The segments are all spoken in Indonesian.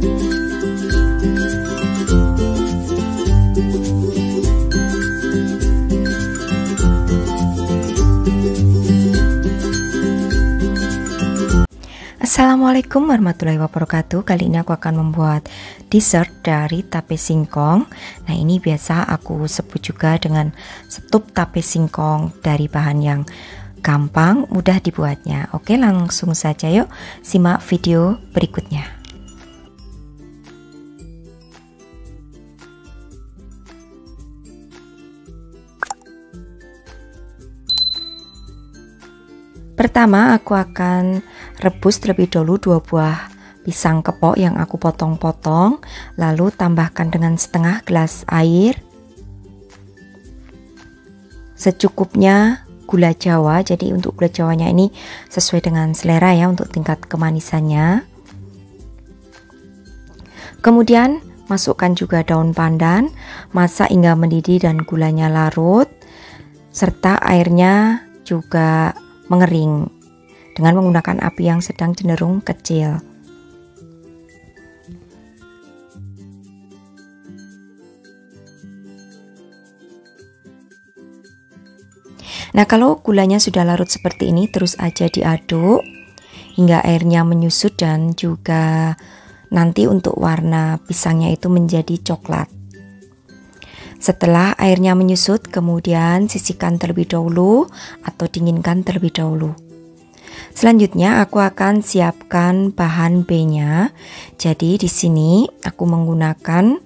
Assalamualaikum warahmatullahi wabarakatuh. Kali ini aku akan membuat dessert dari tape singkong. Nah, ini biasa aku sebut juga dengan setup tape singkong, dari bahan yang gampang, mudah dibuatnya. Oke, langsung saja yuk simak video berikutnya. Pertama, aku akan rebus terlebih dahulu 2 buah pisang kepok yang aku potong-potong, lalu tambahkan dengan setengah gelas air, secukupnya gula jawa. Jadi untuk gula jawanya ini sesuai dengan selera ya, untuk tingkat kemanisannya. Kemudian masukkan juga daun pandan, masak hingga mendidih dan gulanya larut, serta airnya juga mengering dengan menggunakan api yang sedang cenderung kecil. Nah, kalau gulanya sudah larut seperti ini, terus aja diaduk hingga airnya menyusut dan juga nanti untuk warna pisangnya itu menjadi coklat. Setelah airnya menyusut, kemudian sisihkan terlebih dahulu atau dinginkan terlebih dahulu. Selanjutnya aku akan siapkan bahan B-nya. Jadi di sini aku menggunakan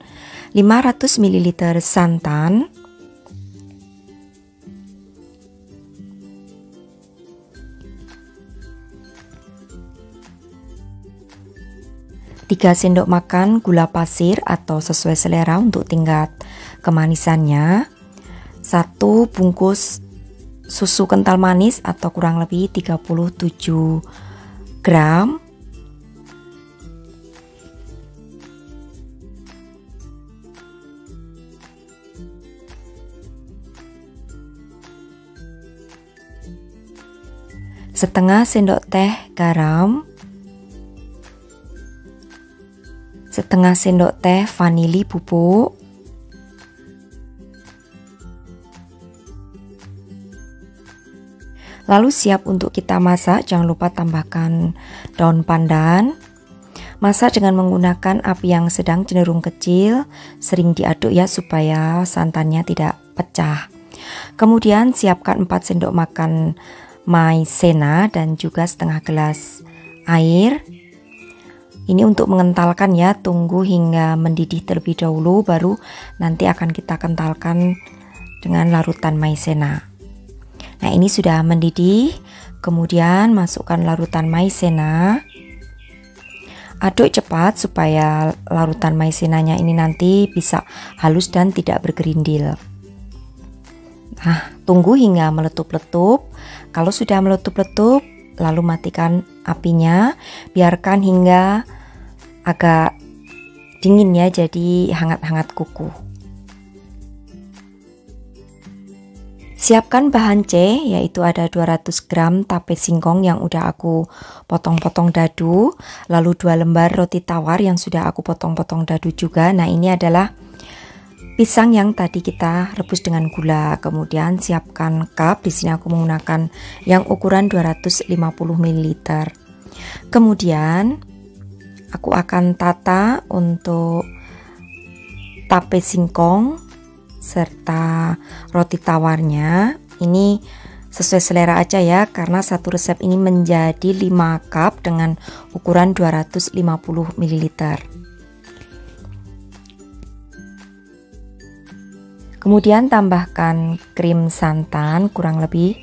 500 ml santan, 3 sendok makan gula pasir atau sesuai selera untuk tingkat kemanisannya, 1 bungkus susu kental manis atau kurang lebih 37 gram, setengah sendok teh garam, setengah sendok teh vanili bubuk, lalu siap untuk kita masak. Jangan lupa tambahkan daun pandan. Masak dengan menggunakan api yang sedang cenderung kecil, sering diaduk ya supaya santannya tidak pecah. Kemudian siapkan 4 sendok makan maizena dan juga setengah gelas air. Ini untuk mengentalkan ya, tunggu hingga mendidih terlebih dahulu, baru nanti akan kita kentalkan dengan larutan maizena. Nah, ini sudah mendidih, kemudian masukkan larutan maizena. Aduk cepat supaya larutan maizenanya ini nanti bisa halus dan tidak bergerindil. Nah, tunggu hingga meletup-letup. Kalau sudah meletup-letup, lalu matikan apinya, biarkan hingga agak dingin ya, jadi hangat-hangat kuku. Siapkan bahan C, yaitu ada 200 gram tape singkong yang udah aku potong-potong dadu, lalu 2 lembar roti tawar yang sudah aku potong-potong dadu juga. Nah, ini adalah pisang yang tadi kita rebus dengan gula. Kemudian siapkan cup, di sini aku menggunakan yang ukuran 250 ml. Kemudian aku akan tata untuk tape singkong serta roti tawarnya. Ini sesuai selera aja ya, karena satu resep ini menjadi 5 cup dengan ukuran 250 ml. Kemudian tambahkan krim santan kurang lebih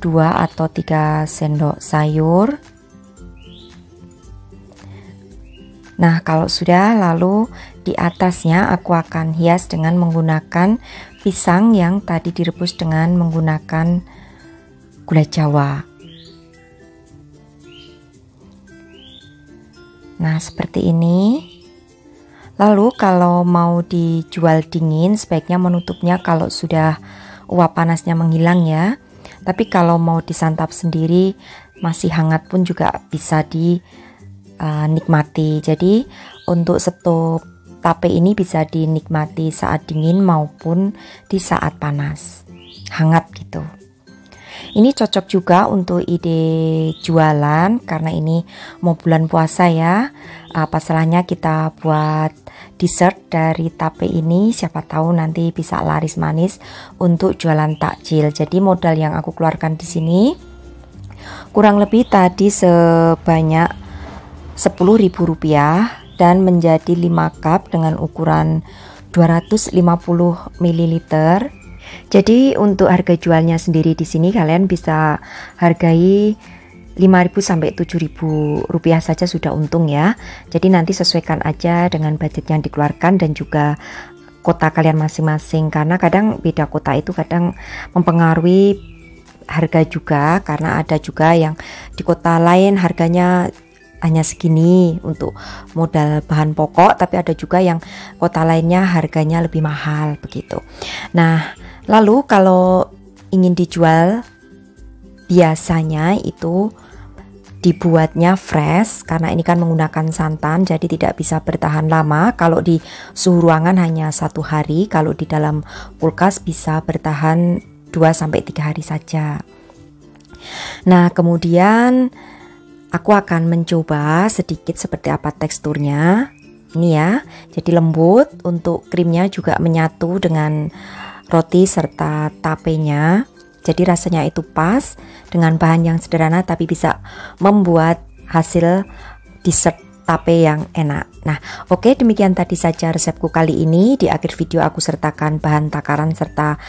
2 atau 3 sendok sayur. Nah, kalau sudah, lalu di atasnya aku akan hias dengan menggunakan pisang yang tadi direbus dengan menggunakan gula jawa. Nah, seperti ini. Lalu kalau mau dijual dingin, sebaiknya menutupnya kalau sudah uap panasnya menghilang ya. Tapi kalau mau disantap sendiri masih hangat pun juga bisa nikmati. Jadi untuk stok tape ini bisa dinikmati saat dingin maupun di saat panas, hangat gitu. Ini cocok juga untuk ide jualan karena ini mau bulan puasa ya. Apa salahnya kita buat dessert dari tape ini, siapa tahu nanti bisa laris manis untuk jualan takjil. Jadi modal yang aku keluarkan di sini kurang lebih tadi sebanyak Rp10.000 dan menjadi 5 cup dengan ukuran 250 ml. Jadi untuk harga jualnya sendiri di sini kalian bisa hargai Rp5.000 sampai Rp7.000 saja sudah untung ya. Jadi nanti sesuaikan aja dengan budget yang dikeluarkan dan juga kota kalian masing-masing, karena kadang beda kota itu kadang mempengaruhi harga juga, karena ada juga yang di kota lain harganya hanya segini untuk modal bahan pokok, tapi ada juga yang kota lainnya harganya lebih mahal begitu. Nah, lalu kalau ingin dijual biasanya itu dibuatnya fresh karena ini kan menggunakan santan, jadi tidak bisa bertahan lama. Kalau di suhu ruangan hanya 1 hari, kalau di dalam kulkas bisa bertahan 2-3 hari saja. Nah, kemudian aku akan mencoba sedikit seperti apa teksturnya. Ini ya, jadi lembut, untuk krimnya juga menyatu dengan roti serta tapenya. Jadi rasanya itu pas dengan bahan yang sederhana tapi bisa membuat hasil dessert tape yang enak. Nah, oke, demikian tadi saja resepku kali ini. Di akhir video aku sertakan bahan takaran serta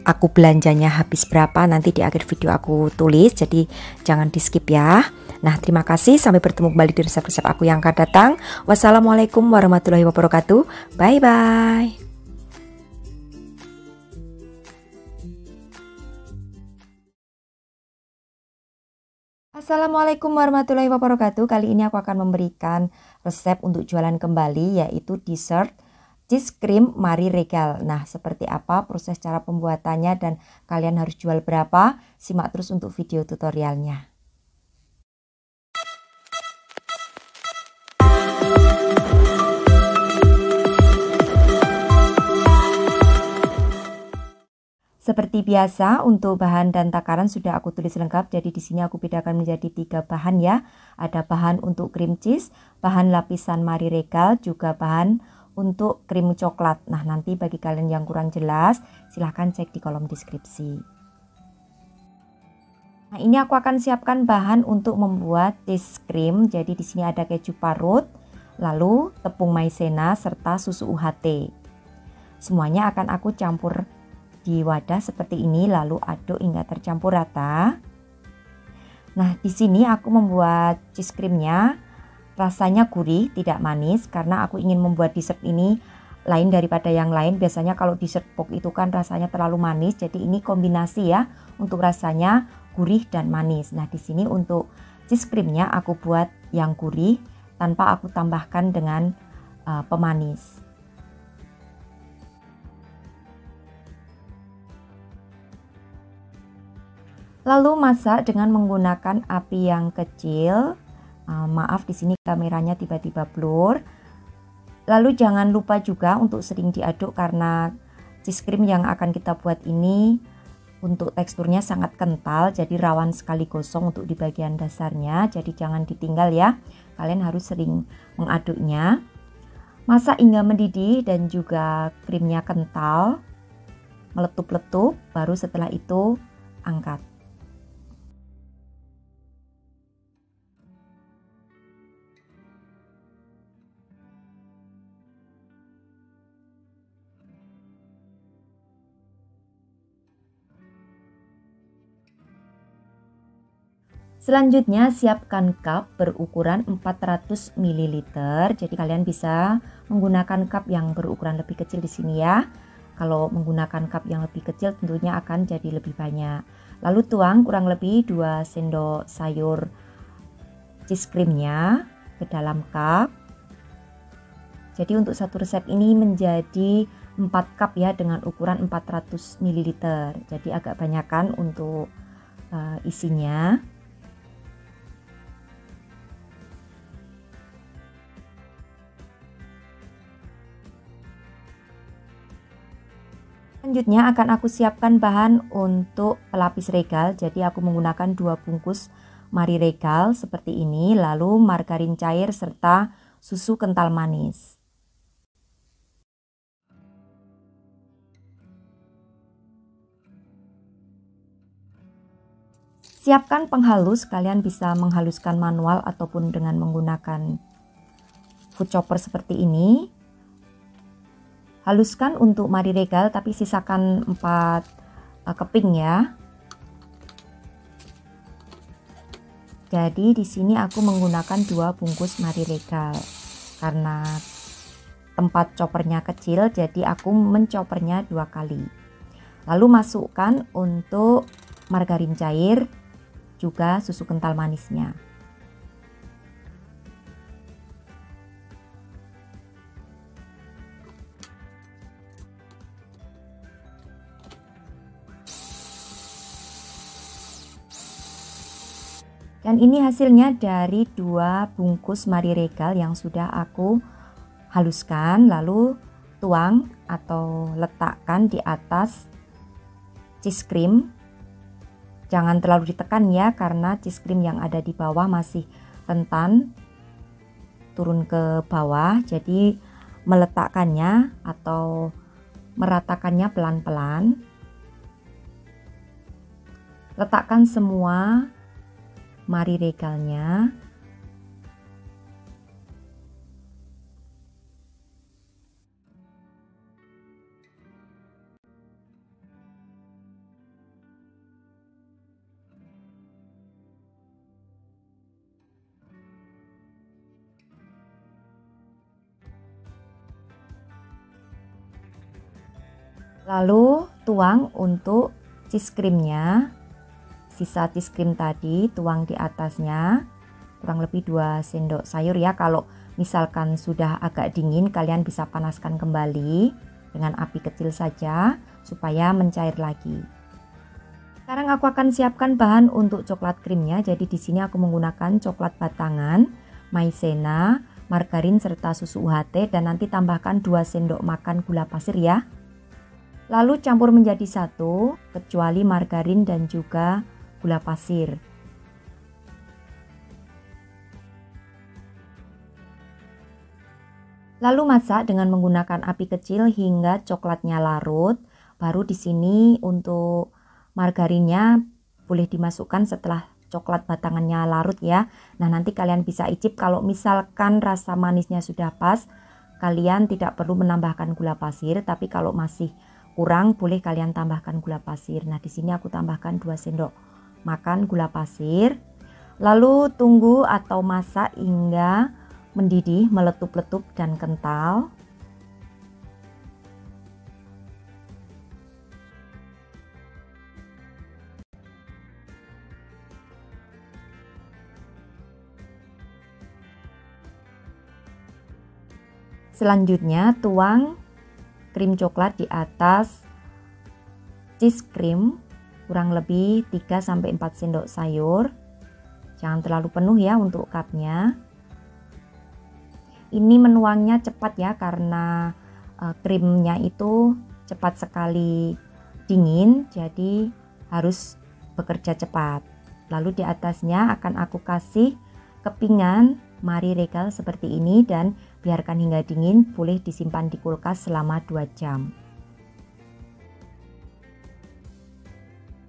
aku belanjanya habis berapa, nanti di akhir video aku tulis, jadi jangan di skip ya. Nah, terima kasih, sampai bertemu kembali di resep-resep aku yang akan datang. Wassalamualaikum warahmatullahi wabarakatuh. Bye bye. Assalamualaikum warahmatullahi wabarakatuh. Kali ini aku akan memberikan resep untuk jualan kembali, yaitu dessert cheese cream Marie Regal. Nah, seperti apa proses cara pembuatannya dan kalian harus jual berapa? Simak terus untuk video tutorialnya. Seperti biasa, untuk bahan dan takaran sudah aku tulis lengkap. Jadi di sini aku bedakan menjadi 3 bahan ya. Ada bahan untuk cream cheese, bahan lapisan Marie Regal, juga bahan untuk krim coklat. Nah, nanti bagi kalian yang kurang jelas, silahkan cek di kolom deskripsi. Nah, ini aku akan siapkan bahan untuk membuat cheese cream. Jadi di sini ada keju parut, lalu tepung maizena serta susu UHT. Semuanya akan aku campur di wadah seperti ini, lalu aduk hingga tercampur rata. Nah, di sini aku membuat cheese creamnya rasanya gurih, tidak manis, karena aku ingin membuat dessert ini lain daripada yang lain. Biasanya kalau dessert pop itu kan rasanya terlalu manis, jadi ini kombinasi ya untuk rasanya gurih dan manis. Nah, di sini untuk cheese creamnya aku buat yang gurih tanpa aku tambahkan dengan pemanis. Lalu masak dengan menggunakan api yang kecil. Maaf, di sini kameranya tiba-tiba blur. Lalu jangan lupa juga untuk sering diaduk karena cheese cream yang akan kita buat ini untuk teksturnya sangat kental, jadi rawan sekali gosong untuk di bagian dasarnya. Jadi jangan ditinggal ya. Kalian harus sering mengaduknya. Masak hingga mendidih dan juga krimnya kental, meletup-letup, baru setelah itu angkat. Selanjutnya siapkan cup berukuran 400 ml. Jadi kalian bisa menggunakan cup yang berukuran lebih kecil di sini ya. Kalau menggunakan cup yang lebih kecil tentunya akan jadi lebih banyak. Lalu tuang kurang lebih 2 sendok sayur cheese creamnya ke dalam cup. Jadi untuk satu resep ini menjadi 4 cup ya dengan ukuran 400 ml. Jadi agak banyakan untuk isinya. Selanjutnya akan aku siapkan bahan untuk pelapis regal. Jadi aku menggunakan 2 bungkus Marie Regal seperti ini, lalu margarin cair serta susu kental manis. Siapkan penghalus, kalian bisa menghaluskan manual ataupun dengan menggunakan food chopper seperti ini. Haluskan untuk Marie Regal tapi sisakan 4 keping ya. Jadi di sini aku menggunakan 2 bungkus Marie Regal. Karena tempat choppernya kecil, jadi aku menchoppernya 2 kali. Lalu masukkan untuk margarin cair juga susu kental manisnya. Dan ini hasilnya dari 2 bungkus Marie Regal yang sudah aku haluskan, lalu tuang atau letakkan di atas cheese cream. Jangan terlalu ditekan ya, karena cheese cream yang ada di bawah masih rentan turun ke bawah. Jadi meletakkannya atau meratakannya pelan-pelan. Letakkan semua Marie Regalnya. Lalu tuang untuk cheese creamnya. Sisa cheese cream tadi tuang di atasnya, kurang lebih 2 sendok sayur ya. Kalau misalkan sudah agak dingin, kalian bisa panaskan kembali dengan api kecil saja supaya mencair lagi. Sekarang aku akan siapkan bahan untuk coklat krimnya. Jadi di sini aku menggunakan coklat batangan, maizena, margarin serta susu UHT, dan nanti tambahkan 2 sendok makan gula pasir ya. Lalu campur menjadi satu, kecuali margarin dan juga gula pasir. Lalu masak dengan menggunakan api kecil hingga coklatnya larut. Baru di sini untuk margarinnya boleh dimasukkan setelah coklat batangannya larut ya. Nah, nanti kalian bisa icip, kalau misalkan rasa manisnya sudah pas, kalian tidak perlu menambahkan gula pasir, tapi kalau masih kurang boleh kalian tambahkan gula pasir. Nah, di sini aku tambahkan 2 sendok makan gula pasir. Lalu tunggu atau masak hingga mendidih, meletup-letup dan kental. Selanjutnya tuang krim coklat di atas cheese cream, kurang lebih 3-4 sendok sayur. Jangan terlalu penuh ya untuk cupnya. Ini menuangnya cepat ya, karena krimnya itu cepat sekali dingin, jadi harus bekerja cepat. Lalu di atasnya akan aku kasih kepingan Marie Regal seperti ini, dan biarkan hingga dingin. Boleh disimpan di kulkas selama 2 jam.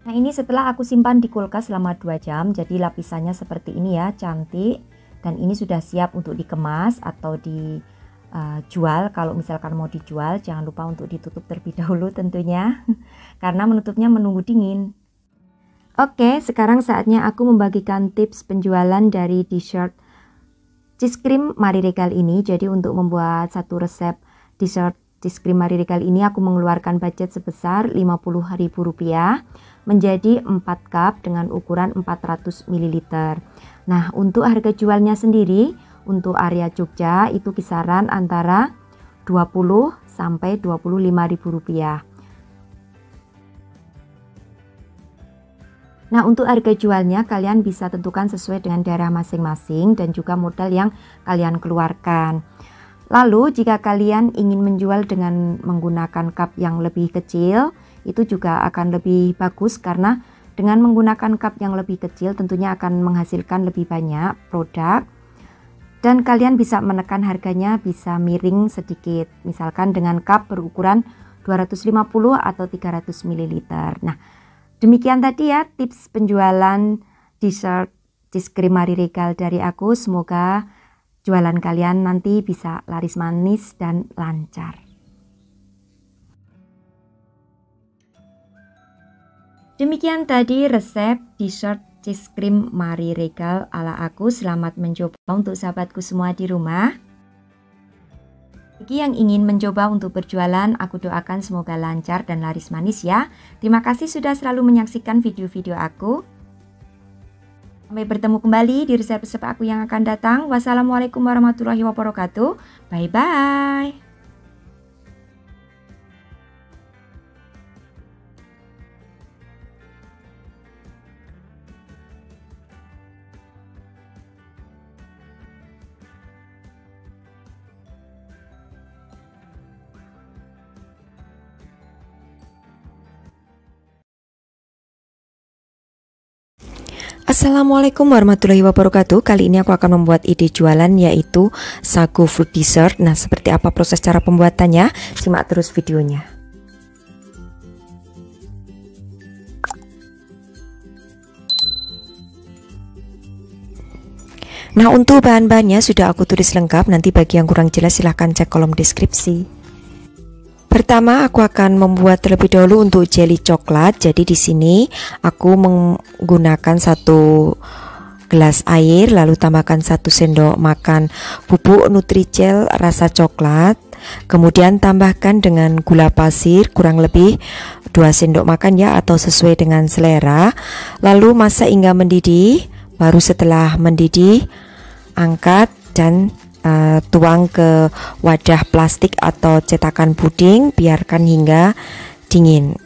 Nah, ini setelah aku simpan di kulkas selama 2 jam, jadi lapisannya seperti ini ya, cantik. Dan ini sudah siap untuk dikemas atau dijual. Kalau misalkan mau dijual, jangan lupa untuk ditutup terlebih dahulu tentunya, karena menutupnya menunggu dingin. Oke, sekarang saatnya aku membagikan tips penjualan dari dessert cheese cream Marie Regal ini. Jadi untuk membuat satu resep dessert cheese cream Marie Regal ini, aku mengeluarkan budget sebesar Rp50.000 menjadi 4 cup dengan ukuran 400 ml. Nah, untuk harga jualnya sendiri untuk area Jogja itu kisaran antara Rp20 sampai Rp25.000. Nah, untuk harga jualnya kalian bisa tentukan sesuai dengan daerah masing-masing dan juga modal yang kalian keluarkan. Lalu jika kalian ingin menjual dengan menggunakan cup yang lebih kecil, itu juga akan lebih bagus karena dengan menggunakan cup yang lebih kecil tentunya akan menghasilkan lebih banyak produk. Dan kalian bisa menekan harganya bisa miring sedikit. Misalkan dengan cup berukuran 250 atau 300 ml. Nah, demikian tadi ya tips penjualan dessert cheese cream Marie Regal dari aku. Semoga jualan kalian nanti bisa laris manis dan lancar. Demikian tadi resep dessert cheese cream Marie Regal ala aku. Selamat mencoba untuk sahabatku semua di rumah. Bagi yang ingin mencoba untuk berjualan, aku doakan semoga lancar dan laris manis ya. Terima kasih sudah selalu menyaksikan video-video aku. Sampai bertemu kembali di resep-resep aku yang akan datang. Wassalamualaikum warahmatullahi wabarakatuh. Bye-bye. Assalamualaikum warahmatullahi wabarakatuh. Kali ini aku akan membuat ide jualan yaitu sagu fruit dessert. Nah, seperti apa proses cara pembuatannya? Simak terus videonya. Nah, untuk bahan-bahannya sudah aku tulis lengkap. Nanti bagi yang kurang jelas silahkan cek kolom deskripsi. Pertama, aku akan membuat terlebih dahulu untuk jelly coklat. Jadi di sini aku menggunakan 1 gelas air, lalu tambahkan 1 sendok makan bubuk Nutrijel rasa coklat. Kemudian tambahkan dengan gula pasir kurang lebih 2 sendok makan ya, atau sesuai dengan selera. Lalu masak hingga mendidih. Baru setelah mendidih, angkat dan tuang ke wadah plastik atau cetakan puding, biarkan hingga dingin.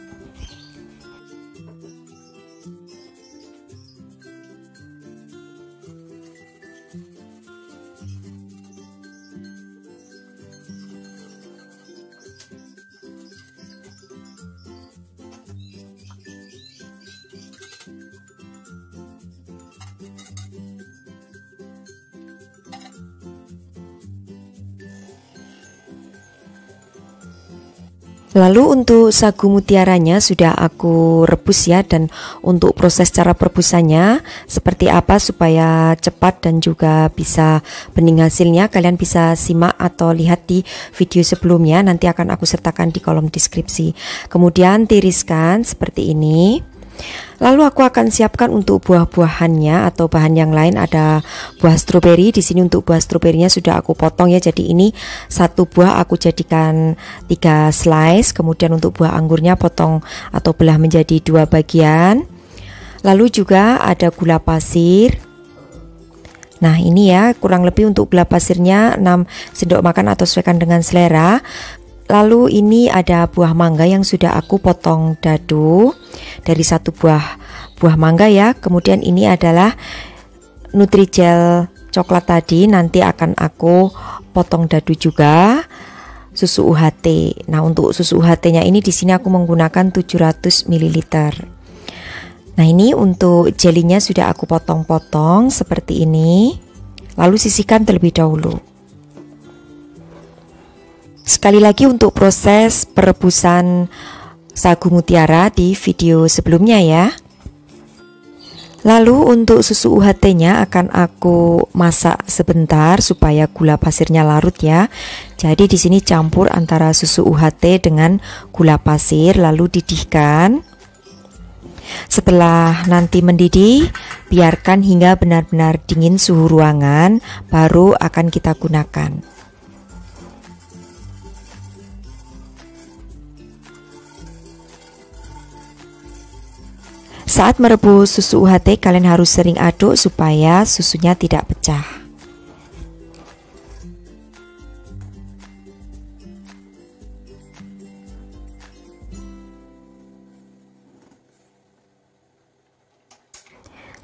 Lalu untuk sagu mutiaranya sudah aku rebus ya, dan untuk proses cara perebusannya seperti apa supaya cepat dan juga bisa bening hasilnya, kalian bisa simak atau lihat di video sebelumnya, nanti akan aku sertakan di kolom deskripsi. Kemudian tiriskan seperti ini. Lalu aku akan siapkan untuk buah-buahannya atau bahan yang lain. Ada buah stroberi. Di sini untuk buah stroberinya sudah aku potong ya. Jadi ini 1 buah aku jadikan 3 slice. Kemudian untuk buah anggurnya potong atau belah menjadi 2 bagian. Lalu juga ada gula pasir. Nah ini ya, kurang lebih untuk gula pasirnya 6 sendok makan atau sesuaikan dengan selera. Lalu ini ada buah mangga yang sudah aku potong dadu dari 1 buah mangga ya. Kemudian ini adalah Nutrijel coklat tadi, nanti akan aku potong dadu juga. Susu UHT. Nah, untuk susu UHT-nya ini di sini aku menggunakan 700 ml. Nah, ini untuk jelinya sudah aku potong-potong seperti ini. Lalu sisihkan terlebih dahulu. Sekali lagi untuk proses perebusan sagu mutiara di video sebelumnya ya. Lalu untuk susu UHT-nya akan aku masak sebentar supaya gula pasirnya larut ya. Jadi di sini campur antara susu UHT dengan gula pasir lalu didihkan. Setelah nanti mendidih, biarkan hingga benar-benar dingin suhu ruangan, baru akan kita gunakan. Saat merebus susu UHT, kalian harus sering aduk supaya susunya tidak pecah.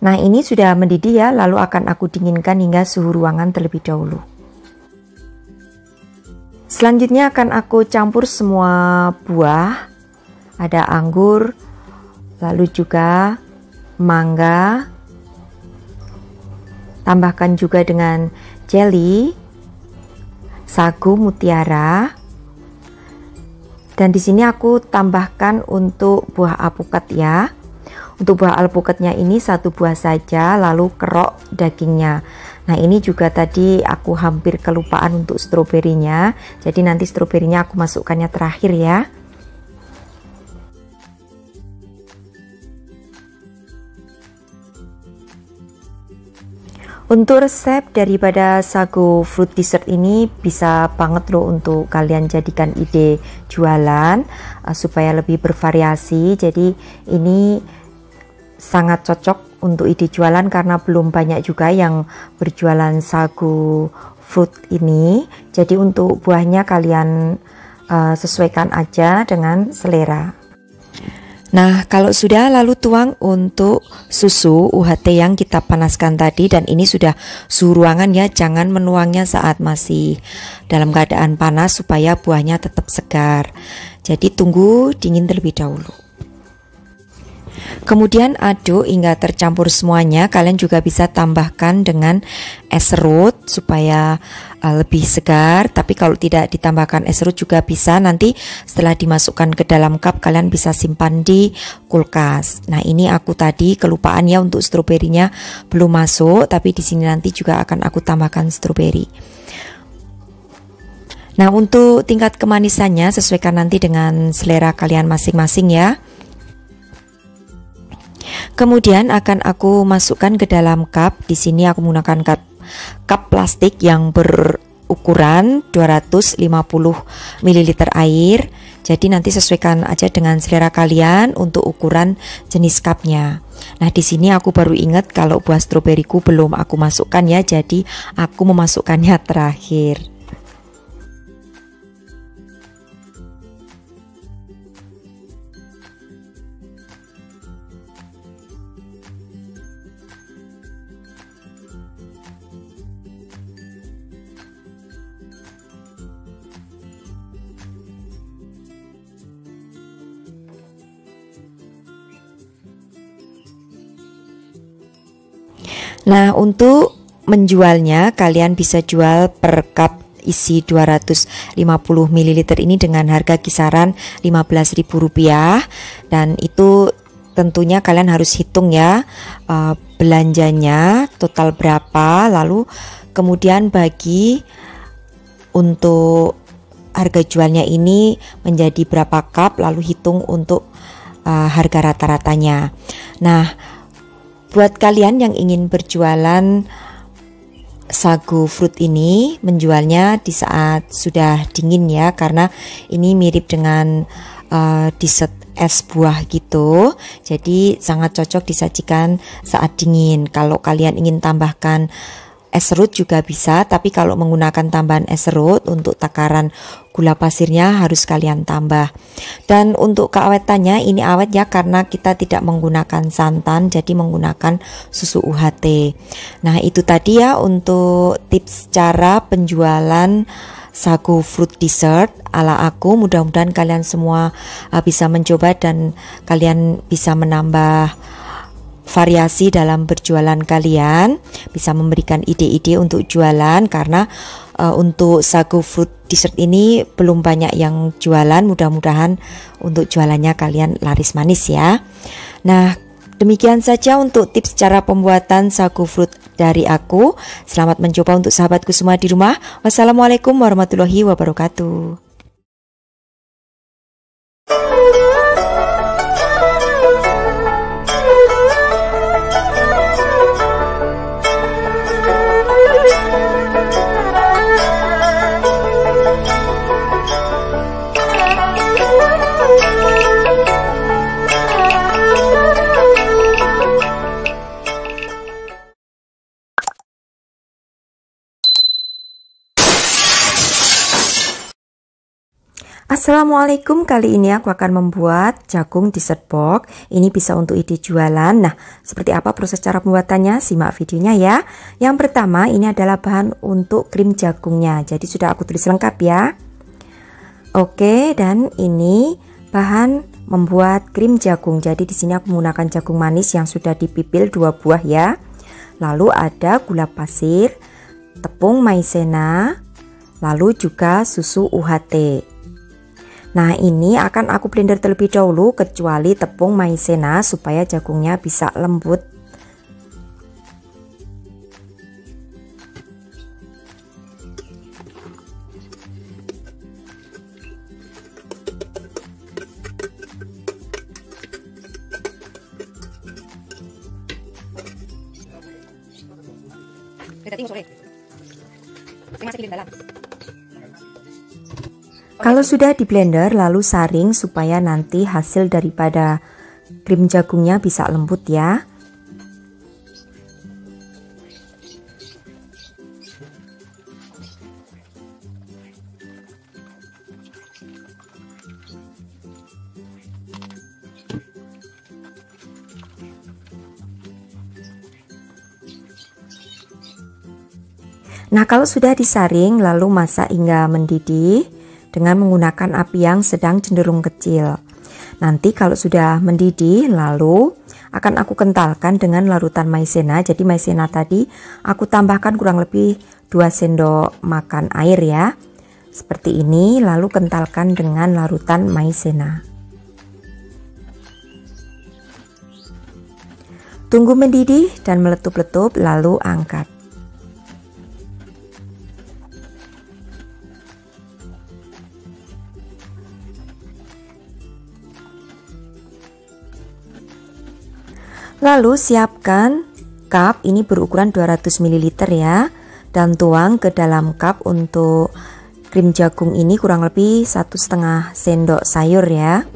Nah, ini sudah mendidih ya, lalu akan aku dinginkan hingga suhu ruangan terlebih dahulu. Selanjutnya akan aku campur semua buah. Ada anggur, lalu juga mangga. Tambahkan juga dengan jelly, sagu mutiara. Dan di sini aku tambahkan untuk buah alpukat ya. Untuk buah alpukatnya ini satu buah saja, lalu kerok dagingnya. Nah ini juga tadi aku hampir kelupaan untuk stroberinya. Jadi nanti stroberinya aku masukkannya terakhir ya. Untuk resep daripada sagu fruit dessert ini bisa banget loh untuk kalian jadikan ide jualan supaya lebih bervariasi. Jadi ini sangat cocok untuk ide jualan karena belum banyak juga yang berjualan sagu fruit ini. Jadi untuk buahnya kalian sesuaikan aja dengan selera. Nah, kalau sudah lalu tuang untuk susu UHT yang kita panaskan tadi, dan ini sudah suhu ruangan ya, jangan menuangnya saat masih dalam keadaan panas supaya buahnya tetap segar. Jadi tunggu dingin terlebih dahulu. Kemudian aduk hingga tercampur semuanya. Kalian juga bisa tambahkan dengan es serut supaya lebih segar. Tapi kalau tidak ditambahkan es serut juga bisa. Nanti setelah dimasukkan ke dalam cup kalian bisa simpan di kulkas. Nah ini aku tadi kelupaan ya, untuk stroberinya belum masuk. Tapi di sini nanti juga akan aku tambahkan stroberi. Nah untuk tingkat kemanisannya sesuaikan nanti dengan selera kalian masing-masing ya. Kemudian akan aku masukkan ke dalam cup. Di sini aku menggunakan cup plastik yang berukuran 250 ml air. Jadi nanti sesuaikan aja dengan selera kalian untuk ukuran jenis cupnya. Nah di sini aku baru ingat kalau buah stroberiku belum aku masukkan ya. Jadi aku memasukkannya terakhir. Nah untuk menjualnya kalian bisa jual per cup isi 250 ml ini dengan harga kisaran Rp15.000, dan itu tentunya kalian harus hitung ya belanjanya total berapa, lalu kemudian bagi untuk harga jualnya ini menjadi berapa cup, lalu hitung untuk harga rata-ratanya. Nah buat kalian yang ingin berjualan sagu fruit ini, menjualnya di saat sudah dingin ya, karena ini mirip dengan dessert es buah gitu. Jadi sangat cocok disajikan saat dingin. Kalau kalian ingin tambahkan es serut juga bisa, tapi kalau menggunakan tambahan es serut untuk takaran gula pasirnya harus kalian tambah. Dan untuk keawetannya ini awet ya karena kita tidak menggunakan santan, jadi menggunakan susu UHT. Nah itu tadi ya untuk tips cara penjualan sagu fruit dessert ala aku. Mudah-mudahan kalian semua bisa mencoba dan kalian bisa menambah variasi dalam berjualan kalian, bisa memberikan ide-ide untuk jualan karena untuk sagu fruit dessert ini belum banyak yang jualan. Mudah-mudahan untuk jualannya kalian laris manis ya. Nah demikian saja untuk tips cara pembuatan sagu fruit dari aku. Selamat mencoba untuk sahabatku semua di rumah. Wassalamualaikum warahmatullahi wabarakatuh. Assalamualaikum, kali ini aku akan membuat jagung dessert box. Ini bisa untuk ide jualan. Nah, seperti apa proses cara pembuatannya? Simak videonya ya. Yang pertama ini adalah bahan untuk krim jagungnya. Jadi sudah aku tulis lengkap ya. Oke, dan ini bahan membuat krim jagung. Jadi di sini aku menggunakan jagung manis yang sudah dipipil 2 buah ya. Lalu ada gula pasir, tepung maizena, lalu juga susu UHT. Nah, ini akan aku blender terlebih dahulu kecuali tepung maizena supaya jagungnya bisa lembut. Kalau sudah di blender lalu saring supaya nanti hasil daripada krim jagungnya bisa lembut ya. Nah, kalau sudah disaring lalu masak hingga mendidih dengan menggunakan api yang sedang cenderung kecil. Nanti kalau sudah mendidih lalu akan aku kentalkan dengan larutan maizena. Jadi maizena tadi aku tambahkan kurang lebih 2 sendok makan air ya. Seperti ini, lalu kentalkan dengan larutan maizena. Tunggu mendidih dan meletup-letup lalu angkat. Lalu siapkan cup, ini berukuran 200 ml ya, dan tuang ke dalam cup untuk krim jagung ini kurang lebih 1,5 sendok sayur ya.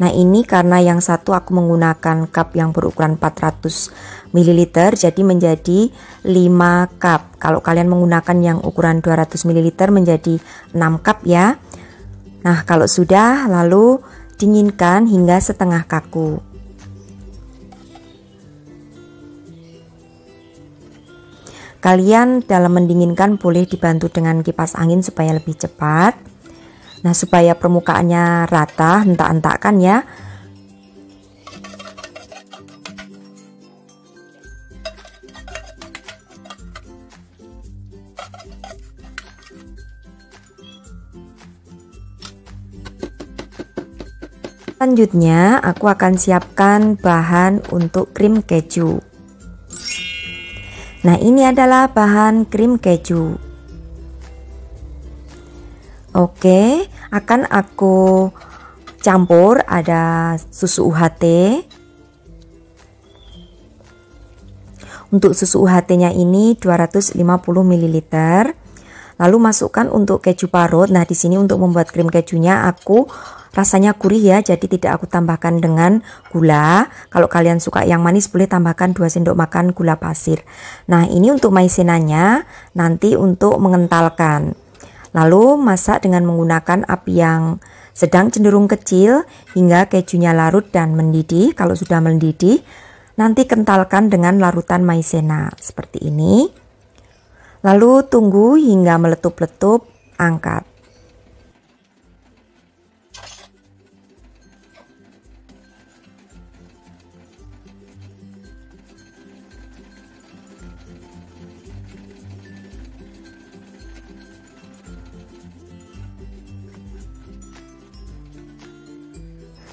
Nah, ini karena yang satu aku menggunakan cup yang berukuran 400 ml jadi menjadi 5 cup. Kalau kalian menggunakan yang ukuran 200 ml menjadi 6 cup ya. Nah, kalau sudah lalu dinginkan hingga setengah kaku. Kalian dalam mendinginkan boleh dibantu dengan kipas angin supaya lebih cepat. Nah, supaya permukaannya rata, hentak-hentakkan ya. Selanjutnya, aku akan siapkan bahan untuk krim keju. Nah, ini adalah bahan krim keju. Oke, akan aku campur, ada susu UHT. Untuk susu UHT-nya ini 250 ml. Lalu masukkan untuk keju parut. Nah, di sini untuk membuat krim kejunya aku rasanya gurih ya, jadi tidak aku tambahkan dengan gula. Kalau kalian suka yang manis boleh tambahkan 2 sendok makan gula pasir. Nah, ini untuk maizenanya nanti untuk mengentalkan. Lalu masak dengan menggunakan api yang sedang cenderung kecil hingga kejunya larut dan mendidih. Kalau sudah mendidih, nanti kentalkan dengan larutan maizena seperti ini. Lalu tunggu hingga meletup-letup, angkat.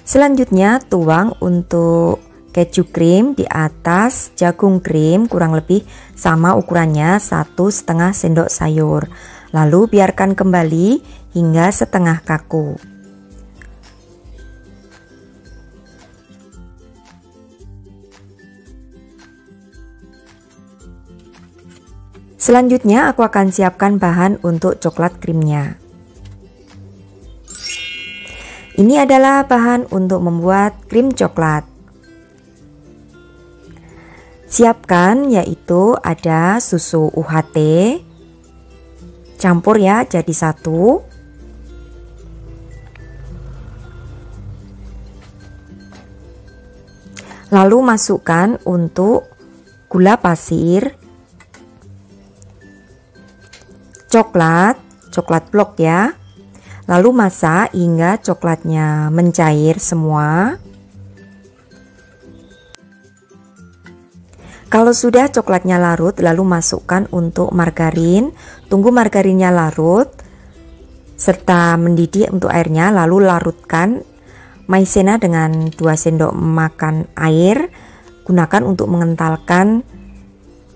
Selanjutnya tuang untuk keju krim di atas jagung krim kurang lebih sama ukurannya 1,5 sendok sayur. Lalu biarkan kembali hingga setengah kaku. Selanjutnya aku akan siapkan bahan untuk coklat krimnya. Ini adalah bahan untuk membuat krim coklat. Siapkan yaitu ada susu UHT. Campur ya jadi satu. Lalu masukkan untuk gula pasir, coklat blok ya. Lalu masak hingga coklatnya mencair semua. Kalau sudah coklatnya larut, lalu masukkan untuk margarin. Tunggu margarinnya larut serta mendidih untuk airnya, lalu larutkan maizena dengan 2 sendok makan air. Gunakan untuk mengentalkan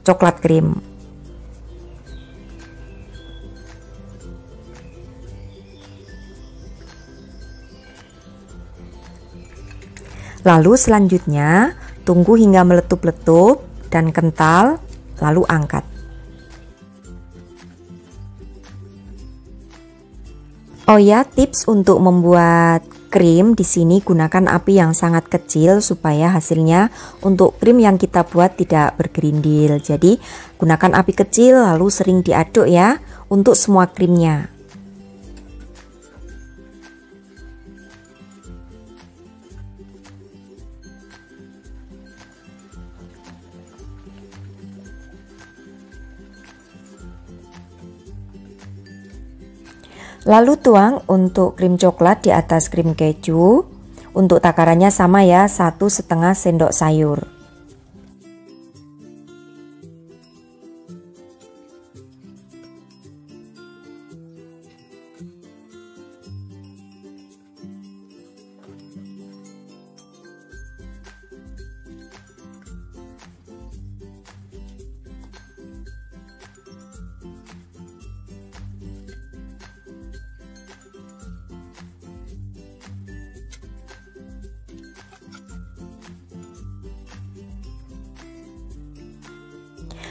coklat krim. Lalu selanjutnya tunggu hingga meletup-letup dan kental, lalu angkat. Oh ya, tips untuk membuat krim di sini gunakan api yang sangat kecil supaya hasilnya untuk krim yang kita buat tidak bergerindil. Jadi gunakan api kecil lalu sering diaduk ya untuk semua krimnya. Lalu tuang untuk krim coklat di atas krim keju. Untuk takarannya sama ya, 1,5 sendok sayur.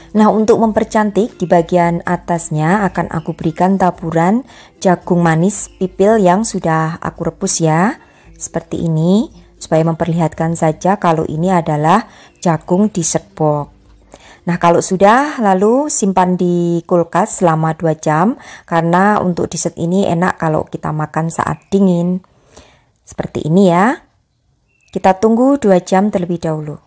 Nah, untuk mempercantik di bagian atasnya akan aku berikan taburan jagung manis pipil yang sudah aku rebus ya. Seperti ini, supaya memperlihatkan saja kalau ini adalah jagung dessert box. Nah, kalau sudah lalu simpan di kulkas selama 2 jam karena untuk dessert ini enak kalau kita makan saat dingin. Seperti ini ya. Kita tunggu 2 jam terlebih dahulu.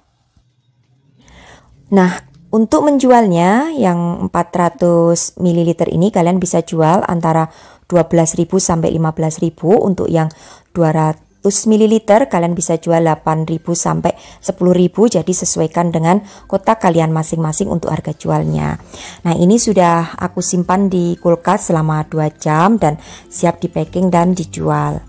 Nah, untuk menjualnya yang 400 ml ini kalian bisa jual antara 12.000 sampai 15.000. Untuk yang 200 ml kalian bisa jual 8.000 sampai 10.000. Jadi sesuaikan dengan kota kalian masing-masing untuk harga jualnya. Nah, ini sudah aku simpan di kulkas selama 2 jam dan siap di packing dan dijual.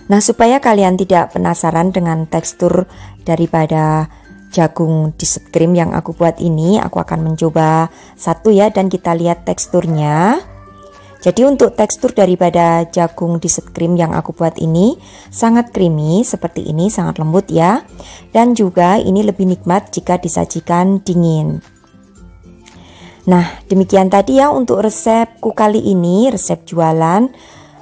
Nah, supaya kalian tidak penasaran dengan tekstur daripada jagung dessert cream yang aku buat ini, aku akan mencoba satu ya dan kita lihat teksturnya. Jadi untuk tekstur daripada jagung dessert cream yang aku buat ini sangat creamy seperti ini, sangat lembut ya. Dan juga ini lebih nikmat jika disajikan dingin. Nah, demikian tadi ya untuk resepku kali ini, resep jualan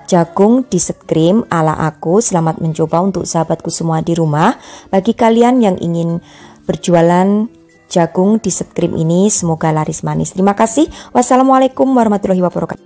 jagung dessert cream ala aku. Selamat mencoba untuk sahabatku semua di rumah. Bagi kalian yang ingin berjualan jagung dessert cream ini, semoga laris manis. Terima kasih. Wassalamualaikum warahmatullahi wabarakatuh.